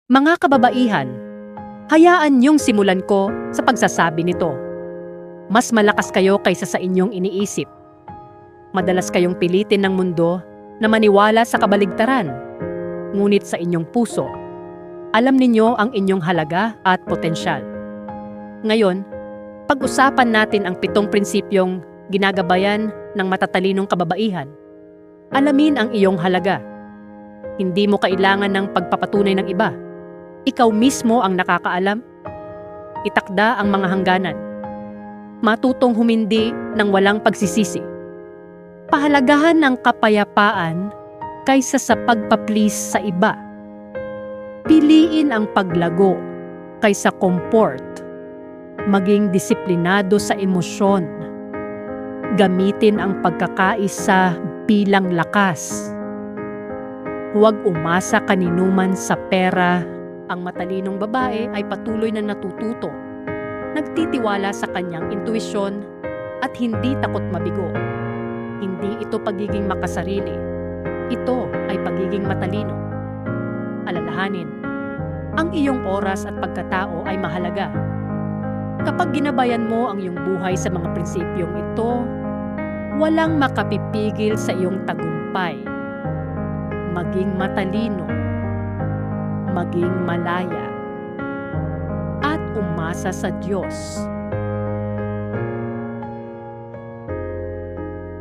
Mga kababaihan, hayaan niyong simulan ko sa pagsasabi nito. Mas malakas kayo kaysa sa inyong iniisip. Madalas kayong pilitin ng mundo na maniwala sa kabaligtaran. Ngunit sa inyong puso, alam ninyo ang inyong halaga at potensyal. Ngayon, pag-usapan natin ang 7 prinsipyong ginagabayan ng matatalinong kababaihan. Alamin ang iyong halaga. Hindi mo kailangan ng pagpapatunay ng iba. Ikaw mismo ang nakakaalam. Itakda ang mga hangganan. Matutong humindi ng walang pagsisisi. Pahalagahan ang kapayapaan kaysa sa pagpa-please sa iba. Piliin ang paglago kaysa comfort. Maging disiplinado sa emosyon. Gamitin ang pagkakaisa bilang lakas. Huwag umasa kaninuman sa pera. Ang matalinong babae ay patuloy na natututo. Nagtitiwala sa kanyang intuisyon at hindi takot mabigo. Hindi ito pagiging makasarili. Ito ay pagiging matalino. Alalahanin, ang iyong oras at pagkatao ay mahalaga. Kapag ginabayan mo ang iyong buhay sa mga prinsipyong ito, walang makapipigil sa iyong tagumpay. Maging matalino, maging malaya, at umasa sa Diyos.